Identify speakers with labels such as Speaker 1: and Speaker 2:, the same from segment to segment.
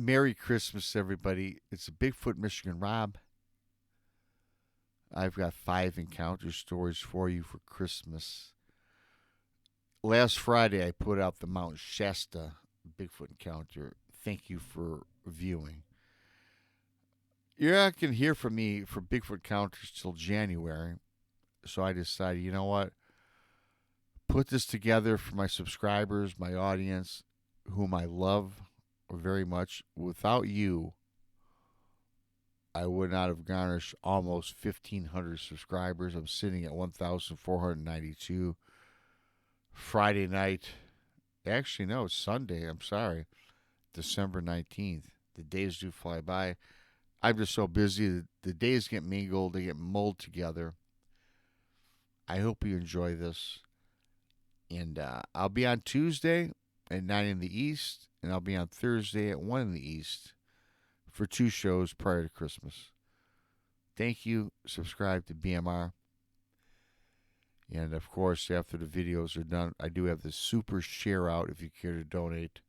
Speaker 1: Merry Christmas, everybody. It's a Bigfoot, Michigan Rob. I've got 5 encounter stories for you for Christmas. Last Friday, I put out the Mount Shasta Bigfoot encounter. Thank you for viewing. You're not going to hear from me for Bigfoot encounters till January. So I decided, you know what? Put this together for my subscribers, my audience, whom I love very much. Without you, I would not have garnished almost 1,500 subscribers. I'm sitting at 1,492. Friday night, actually, no, it's Sunday. I'm sorry, December 19th. The days do fly by. I'm just so busy. The days get mingled, they get mulled together. I hope you enjoy this. And I'll be on Tuesday at 9 in the East, and I'll be on Thursday at 1 in the East for 2 shows prior to Christmas. Thank you. Subscribe to BMR. And, of course, after the videos are done, I do have the super share out if you care to donate.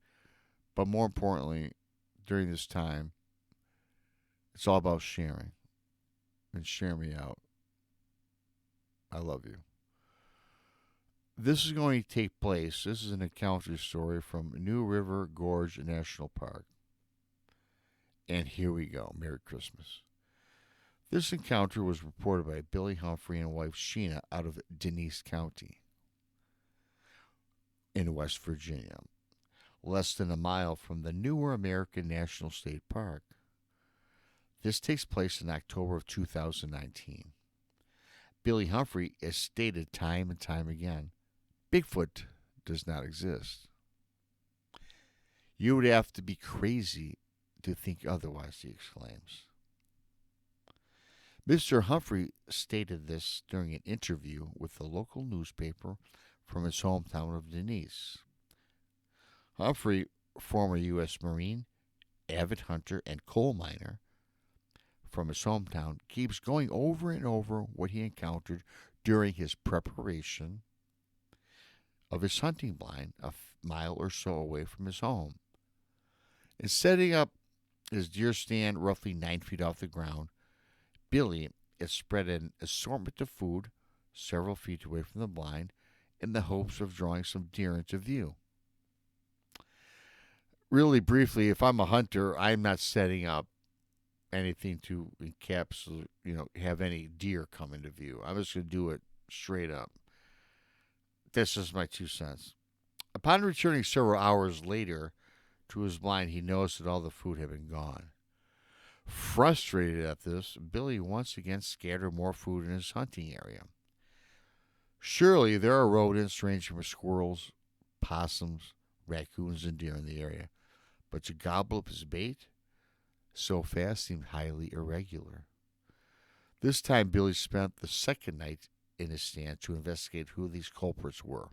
Speaker 1: But more importantly, during this time, it's all about sharing. And share me out. I love you. This is going to take place. This is an encounter story from New River Gorge National Park. And here we go. Merry Christmas. This encounter was reported by Billy Humphrey and wife Sheena out of Denise County in West Virginia, less than a mile from the Newer American National State Park. This takes place in October of 2019. Billy Humphrey has stated time and time again, Bigfoot does not exist. You would have to be crazy to think otherwise, he exclaims. Mr. Humphrey stated this during an interview with the local newspaper from his hometown of Denise. Humphrey, former U.S. Marine, avid hunter, and coal miner from his hometown, keeps going over and over what he encountered during his preparation of his hunting blind a mile or so away from his home. In setting up his deer stand roughly 9 feet off the ground, Billy has spread an assortment of food several feet away from the blind in the hopes of drawing some deer into view. Really briefly, if I'm a hunter, I'm not setting up anything to encapsulate, have any deer come into view. I'm just going to do it straight up. That's just my 2 cents. Upon returning several hours later to his blind, he noticed that all the food had been gone. Frustrated at this, Billy once again scattered more food in his hunting area. Surely there are rodents ranging from squirrels, possums, raccoons, and deer in the area, but to gobble up his bait so fast seemed highly irregular. This time Billy spent the second night in his stand to investigate who these culprits were.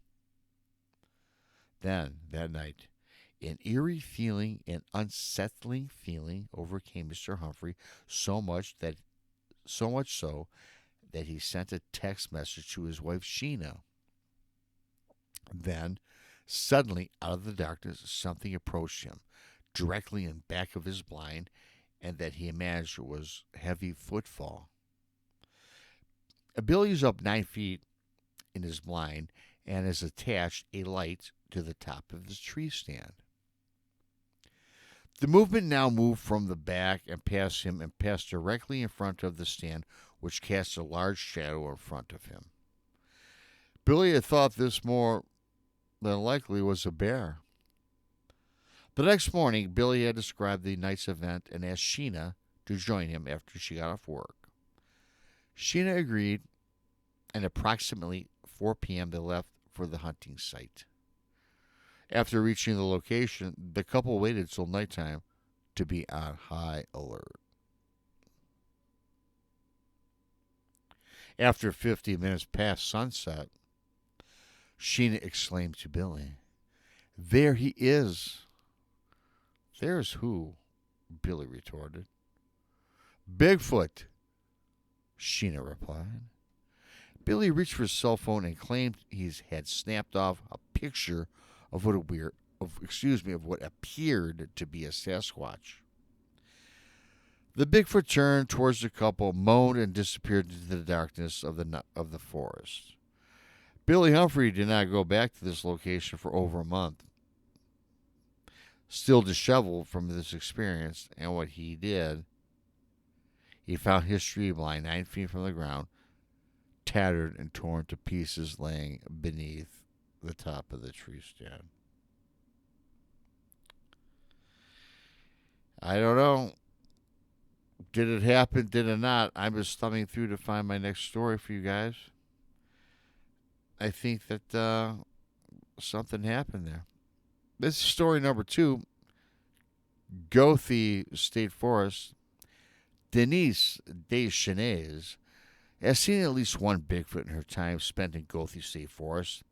Speaker 1: Then, that night, an eerie feeling, an unsettling feeling overcame Mr. Humphrey so much so that he sent a text message to his wife Sheena. Then, suddenly, out of the darkness, something approached him, directly in back of his blind, and that he imagined was heavy footfall. Billy is up 9 feet in his blind and has attached a light to the top of his tree stand. The movement now moved from the back and past him and passed directly in front of the stand, which cast a large shadow in front of him. Billy had thought this more than likely was a bear. The next morning, Billy had described the night's event and asked Sheena to join him after she got off work. Sheena agreed, and approximately 4 p.m. they left for the hunting site. After reaching the location, the couple waited till nighttime to be on high alert. After 50 minutes past sunset, Sheena exclaimed to Billy, "There he is." "There's who?" Billy retorted. "Bigfoot," Sheena replied. Billy reached for his cell phone and claimed he had snapped off a picture of what of what appeared to be a Sasquatch. The Bigfoot turned towards the couple, moaned, and disappeared into the darkness of the forest. Billy Humphrey did not go back to this location for over a month, still disheveled from this experience. And what he did, he found his tree lying 9 feet from the ground, tattered and torn to pieces, laying beneath the top of the tree stand. I don't know. Did it happen? Did it not? I'm just thumbing through to find my next story for you guys. I think that something happened there. This is story number 2. Gothi State Forest. Denise Deschanez has seen at least one Bigfoot in her time spent in Gothi State Forest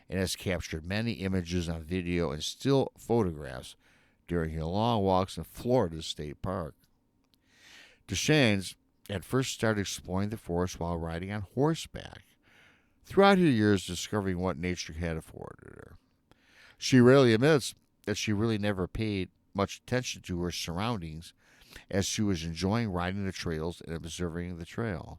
Speaker 1: and has captured many images on video and still photographs during her long walks in Florida State Park. Deschanez had first started exploring the forest while riding on horseback, throughout her years discovering what nature had afforded her. She rarely admits that she really never paid much attention to her surroundings as she was enjoying riding the trails and observing the trail.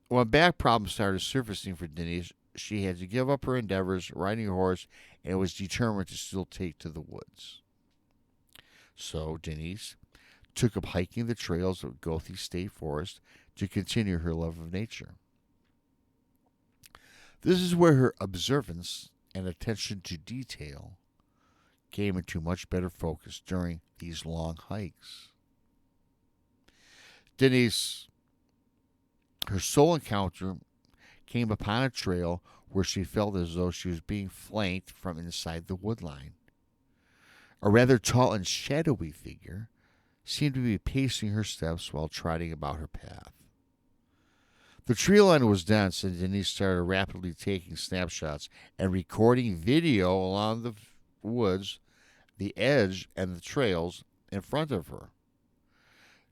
Speaker 1: When back problems started surfacing for Denise, she had to give up her endeavors riding a horse and was determined to still take to the woods. So Denise took up hiking the trails of Gothi State Forest to continue her love of nature. This is where her observance and attention to detail came into much better focus during these long hikes. Denise, her sole encounter came upon a trail where she felt as though she was being flanked from inside the woodline. A rather tall and shadowy figure seemed to be pacing her steps while trotting about her path. The tree line was dense, and Denise started rapidly taking snapshots and recording video along the woods, the edge, and the trails in front of her.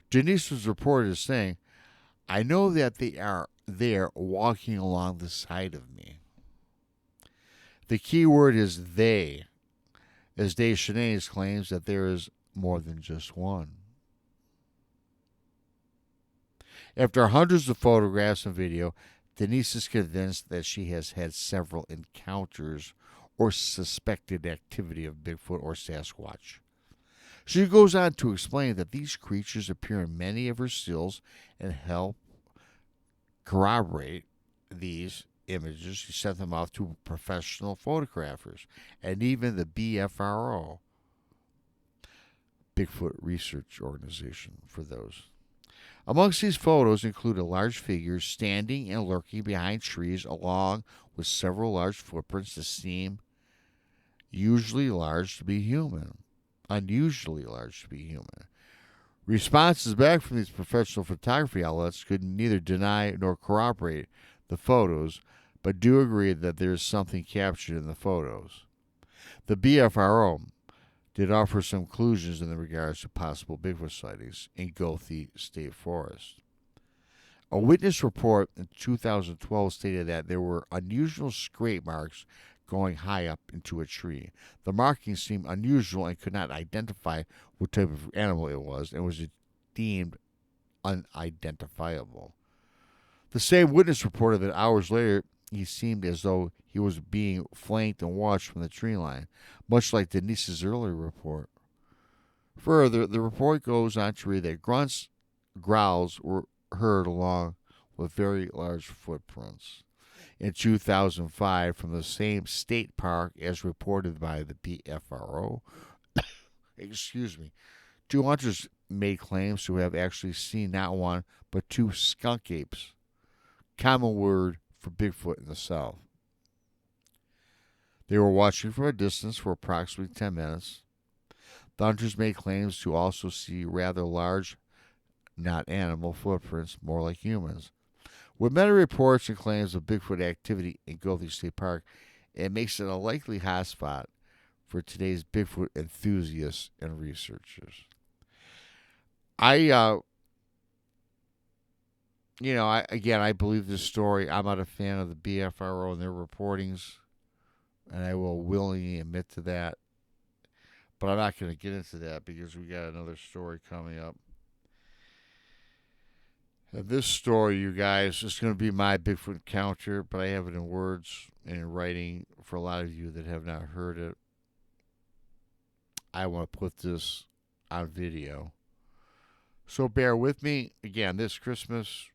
Speaker 1: Denise was reported as saying, "I know that they are there walking along the side of me." The key word is they, as Deschanez claims that there is more than just one. After hundreds of photographs and video, Denise is convinced that she has had several encounters or suspected activity of Bigfoot or Sasquatch. She goes on to explain that these creatures appear in many of her stills and help corroborate these images. She sent them off to professional photographers and even the BFRO, Bigfoot Research Organization, for those. Amongst these photos include a large figure standing and lurking behind trees along with several large footprints that seem unusually large to be human. Responses back from these professional photography outlets could neither deny nor corroborate the photos, but do agree that there is something captured in the photos. The BFRO did offer some conclusions in regards to possible Bigfoot sightings in Gothi State Forest. A witness report in 2012 stated that there were unusual scrape marks going high up into a tree. The markings seemed unusual and could not identify what type of animal it was and was deemed unidentifiable. The same witness reported that hours later, he seemed as though he was being flanked and watched from the tree line, much like Denise's earlier report. Further, the report goes on to read that growls were heard along with very large footprints. In 2005, from the same state park as reported by the BFRO, two hunters made claims to have actually seen not one, but 2 skunk apes, common word for Bigfoot in the South. They were watching from a distance for approximately 10 minutes. The hunters made claims to also see rather large, not animal footprints, more like humans. With many reports and claims of Bigfoot activity in Gothi State Park, it makes it a likely hotspot for today's Bigfoot enthusiasts and researchers. I believe this story. I'm not a fan of the BFRO and their reportings and I will willingly admit to that. But I'm not going to get into that because we got another story coming up. And this story, you guys, is going to be my Bigfoot encounter, but I have it in words and in writing for a lot of you that have not heard it. I want to put this on video. So bear with me again this Christmas,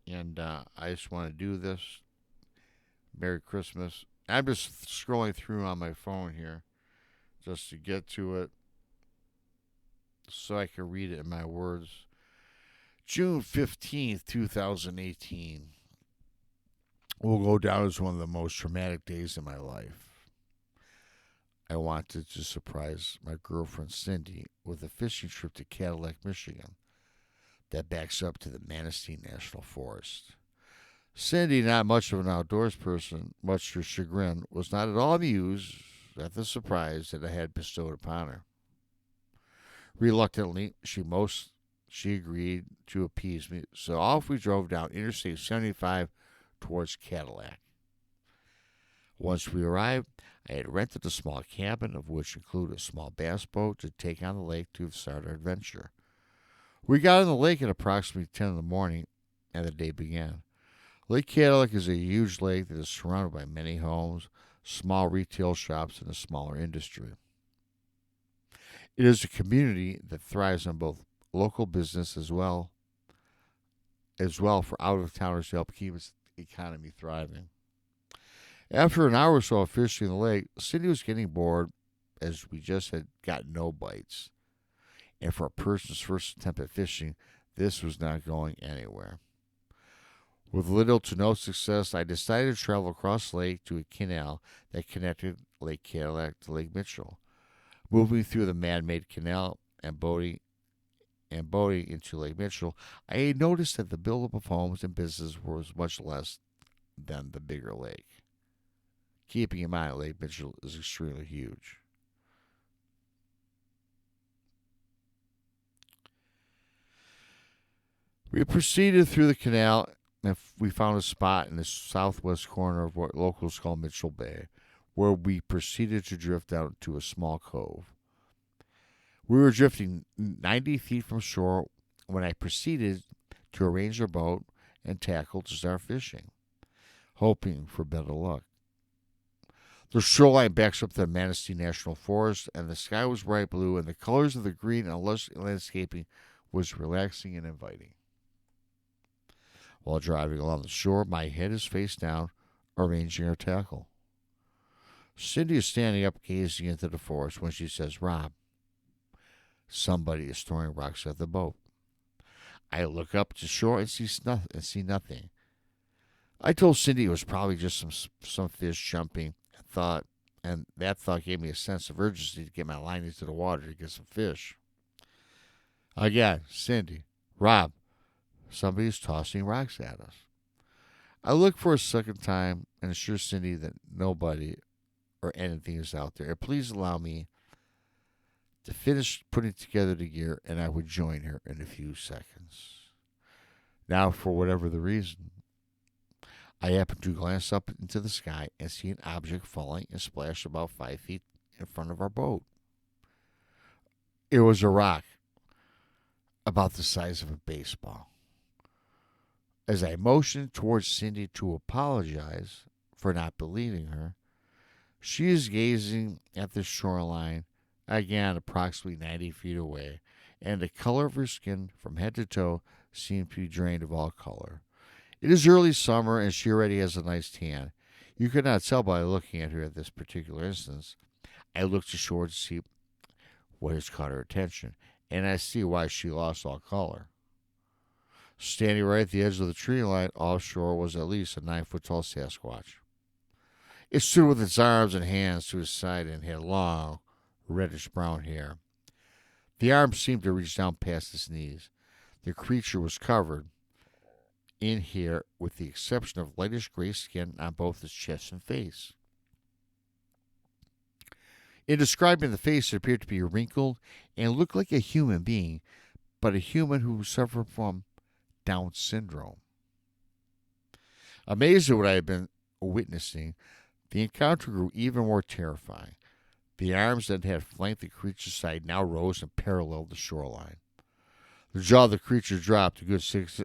Speaker 1: and I just want to do this. Merry Christmas. I'm just scrolling through on my phone here just to get to it so I can read it in my words. June 15th, 2018 will go down as one of the most traumatic days in my life. I wanted to surprise my girlfriend Cindy with a fishing trip to Cadillac, Michigan that backs up to the Manistee National Forest. Cindy, not much of an outdoors person, much to her chagrin, was not at all amused at the surprise that I had bestowed upon her. Reluctantly, she agreed to appease me, so off we drove down Interstate 75 towards Cadillac. Once we arrived, I had rented a small cabin, of which included a small bass boat, to take on the lake to start our adventure. We got on the lake at approximately 10 in the morning, and the day began. Lake Cadillac is a huge lake that is surrounded by many homes, small retail shops, and a smaller industry. It is a community that thrives on both local business as well for out-of-towners to help keep its economy thriving. After an hour or so of fishing the lake, Cindy was getting bored as we just had gotten no bites. And for a person's first attempt at fishing, this was not going anywhere. With little to no success, I decided to travel across the lake to a canal that connected Lake Cadillac to Lake Mitchell. Moving through the man-made canal and boating into Lake Mitchell, I had noticed that the buildup of homes and businesses was much less than the bigger lake. Keeping in mind, Lake Mitchell is extremely huge. We proceeded through the canal, and we found a spot in the southwest corner of what locals call Mitchell Bay, where we proceeded to drift out to a small cove. We were drifting 90 feet from shore when I proceeded to arrange our boat and tackle to start fishing, hoping for better luck. The shoreline backs up to the Manistee National Forest, and the sky was bright blue, and the colors of the green and lush landscaping was relaxing and inviting. While driving along the shore, my head is face down, arranging our tackle. Cindy is standing up, gazing into the forest, when she says, "Rob, somebody is throwing rocks at the boat." I look up to shore and see nothing. I told Cindy it was probably just some fish jumping, and that thought gave me a sense of urgency to get my line into the water to get some fish. Again, Cindy, "Rob, somebody's tossing rocks at us." I look for a second time and assure Cindy that nobody or anything is out there. Please allow me to finish putting together the gear, and I would join her in a few seconds. Now, for whatever the reason, I happen to glance up into the sky and see an object falling and splash about 5 feet in front of our boat. It was a rock about the size of a baseball. As I motioned towards Cindy to apologize for not believing her, she is gazing at the shoreline, again approximately 90 feet away, and the color of her skin from head to toe seemed to be drained of all color. It is early summer, and she already has a nice tan. You could not tell by looking at her at this particular instance. I looked ashore to see what has caught her attention, and I see why she lost all color. Standing right at the edge of the tree line offshore was at least a 9-foot-tall Sasquatch. It stood with its arms and hands to its side and had long, reddish-brown hair. The arms seemed to reach down past its knees. The creature was covered in hair with the exception of lightish gray skin on both its chest and face. In describing the face, it appeared to be wrinkled and looked like a human being, but a human who suffered from Down syndrome. Amazed at what I had been witnessing, The encounter grew even more terrifying. The arms that had flanked the creature's side now rose and paralleled the shoreline. The jaw of the creature dropped a good 6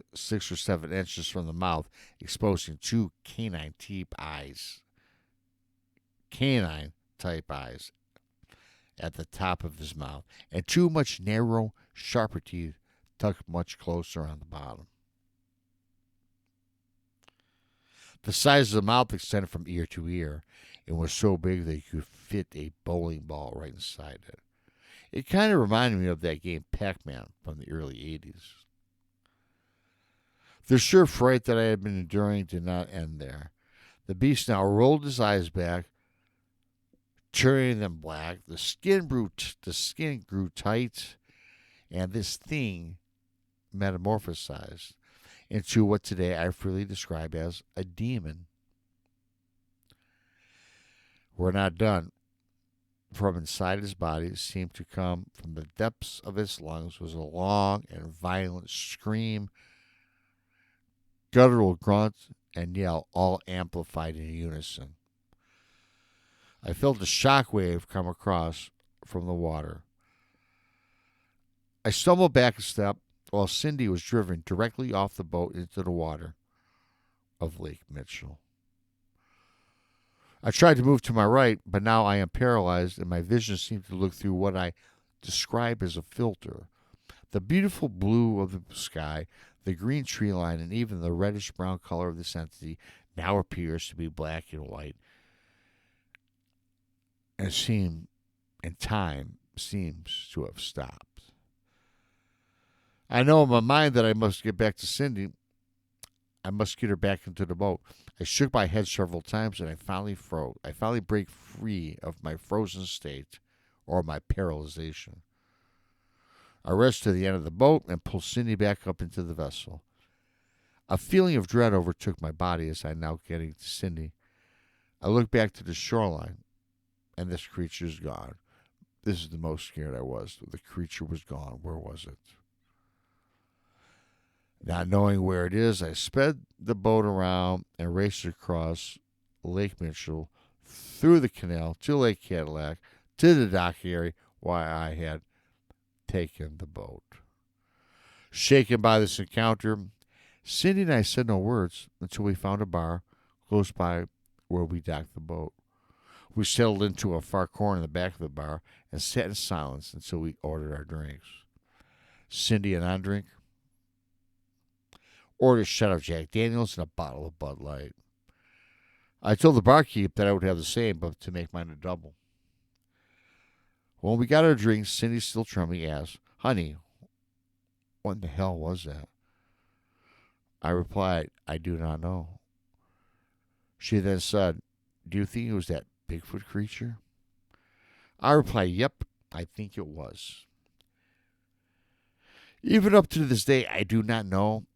Speaker 1: or 7 inches from the mouth, exposing two canine-type eyes at the top of his mouth, and two much narrow, sharper teeth tucked much closer on the bottom. The size of the mouth extended from ear to ear and was so big that you could fit a bowling ball right inside it. It kind of reminded me of that game Pac-Man from the early 80s. The sheer fright that I had been enduring did not end there. The beast now rolled his eyes back, turning them black. The skin grew tight, and this thing metamorphosized into what today I freely describe as a demon. We're not done. From inside his body seemed to come from the depths of his lungs was a long and violent scream, guttural grunt, and yell, all amplified in unison. I felt a shock wave come across from the water. I stumbled back a step while Cindy was driven directly off the boat into the water of Lake Mitchell. I tried to move to my right, but now I am paralyzed and my vision seems to look through what I describe as a filter. The beautiful blue of the sky, the green tree line, and even the reddish-brown color of this entity now appears to be black and white, and time seems to have stopped. I know in my mind that I must get back to Cindy. I must get her back into the boat. I shook my head several times and I finally froze. I finally break free of my frozen state or my paralyzation. I rushed to the end of the boat and pulled Cindy back up into the vessel. A feeling of dread overtook my body as I now getting to Cindy. I looked back to the shoreline and this creature's gone. This is the most scared I was. The creature was gone. Where was it? Not knowing where it is, I sped the boat around and raced across Lake Mitchell, through the canal to Lake Cadillac, to the dock area where I had taken the boat. Shaken by this encounter, Cindy and I said no words until we found a bar close by where we docked the boat. We settled into a far corner in the back of the bar and sat in silence until we ordered our drinks. Cindy and I ordered a shot of Jack Daniels and a bottle of Bud Light. I told the barkeep that I would have the same, but to make mine a double. When we got our drinks, Cindy, still trembling, asked, "Honey, what in the hell was that?" I replied, "I do not know." She then said, "Do you think it was that Bigfoot creature?" I replied, "Yep, I think it was." Even up to this day, I do not know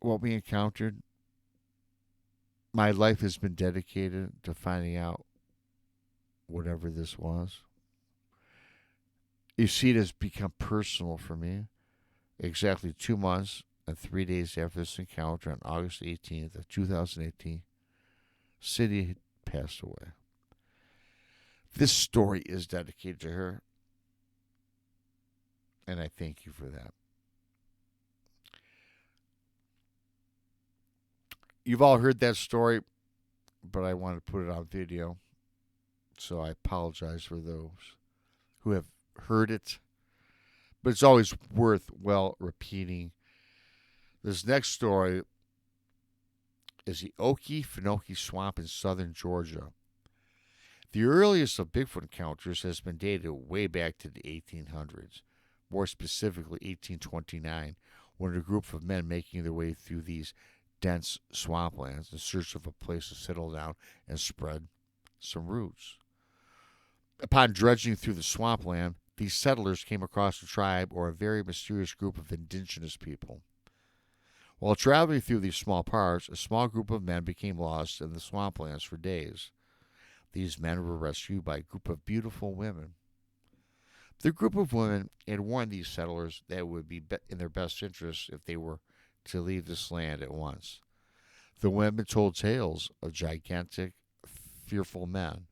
Speaker 1: what we encountered. My life has been dedicated to finding out whatever this was. You see, it has become personal for me. Exactly 2 months and 3 days after this encounter on August 18th of 2018, Cindy had passed away. This story is dedicated to her, and I thank you for that. You've all heard that story, but I want to put it on video, so I apologize for those who have heard it. But it's always worthwhile repeating. This next story is the Okefenokee Swamp in southern Georgia. The earliest of Bigfoot encounters has been dated way back to the 1800s, more specifically 1829, when a group of men making their way through these dense swamplands in search of a place to settle down and spread some roots. Upon dredging through the swampland, these settlers came across a tribe or a very mysterious group of indigenous people. While traveling through these small parts, a small group of men became lost in the swamplands for days. These men were rescued by a group of beautiful women. The group of women had warned these settlers that it would be in their best interest if they were to leave this land at once. The women told tales of gigantic fearful men.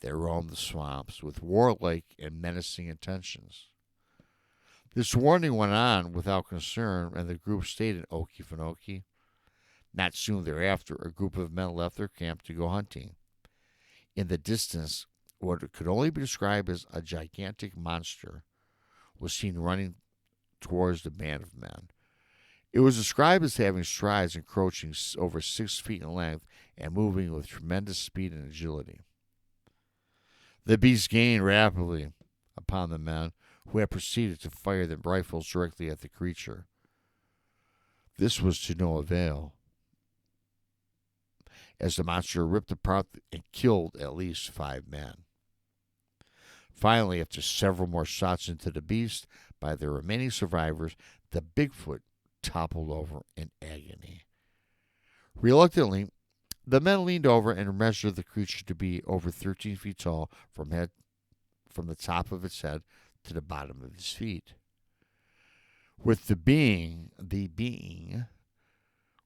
Speaker 1: They roamed the swamps with warlike and menacing intentions. This warning went on without concern, and the group stayed in Okefenokee. Not soon thereafter, a group of men left their camp to go hunting. In the distance, what could only be described as a gigantic monster was seen running towards the band of men. It was described as having strides encroaching over 6 feet in length and moving with tremendous speed and agility. The beast gained rapidly upon the men, who had proceeded to fire their rifles directly at the creature. This was to no avail, as the monster ripped apart and killed at least 5 men. Finally, after several more shots into the beast by the remaining survivors, the Bigfoot toppled over in agony. Reluctantly, the men leaned over and measured the creature to be over 13 feet tall from the top of its head to the bottom of his feet. With the being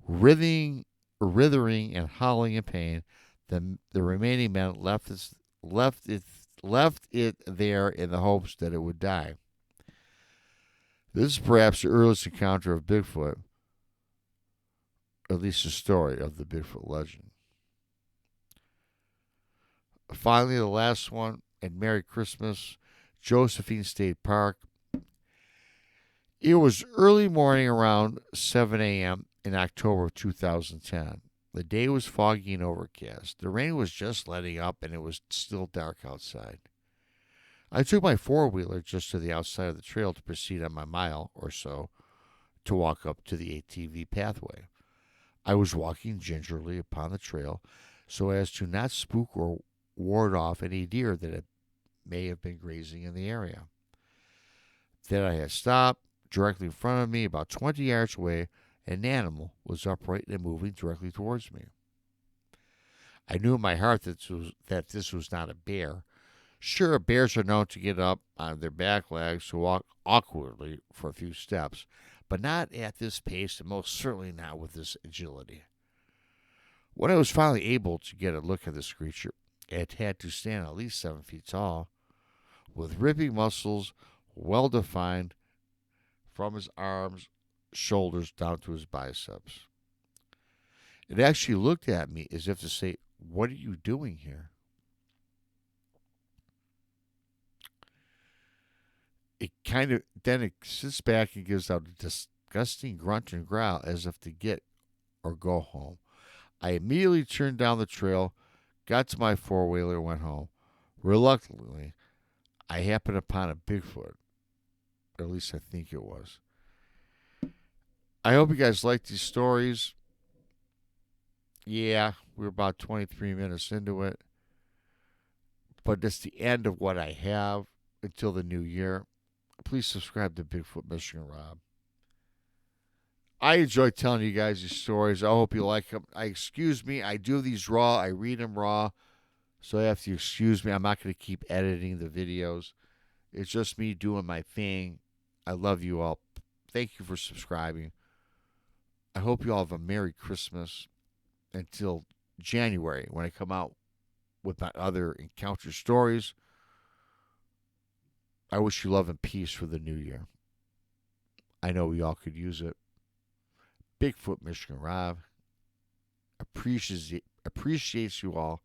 Speaker 1: writhing and howling in pain, the remaining men left it there in the hopes that it would die. This is perhaps the earliest encounter of Bigfoot, at least the story of the Bigfoot legend. Finally, the last one, and Merry Christmas, Josephine State Park. It was early morning around 7 a.m. in October of 2010. The day was foggy and overcast. The rain was just letting up, and it was still dark outside. I took my four-wheeler just to the outside of the trail to proceed on my mile or so to walk up to the ATV pathway. I was walking gingerly upon the trail so as to not spook or ward off any deer that may have been grazing in the area. Then I had stopped. Directly in front of me, about 20 yards away, an animal was upright and moving directly towards me. I knew in my heart that this was not a bear. Sure, bears are known to get up on their back legs to walk awkwardly for a few steps, but not at this pace and most certainly not with this agility. When I was finally able to get a look at this creature, it had to stand at least 7 feet tall, with ripping muscles well defined from his arms, shoulders down to his biceps. It actually looked at me as if to say, "What are you doing here?" Then it sits back and gives out a disgusting grunt and growl as if to get or go home. I immediately turned down the trail, got to my four-wheeler, and went home. Reluctantly, I happened upon a Bigfoot. At least I think it was. I hope you guys like these stories. Yeah, we're about 23 minutes into it. But that's the end of what I have until the new year. Please subscribe to Bigfoot Michigan Rob. I enjoy telling you guys these stories. I hope you like them. Excuse me, I do these raw. I read them raw. So you have to excuse me. I'm not going to keep editing the videos. It's just me doing my thing. I love you all. Thank you for subscribing. I hope you all have a Merry Christmas until January when I come out with my other encounter stories. I wish you love and peace for the new year. I know we all could use it. Bigfoot Michigan Rob appreciates you all,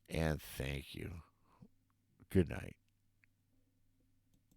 Speaker 1: and thank you. Good night.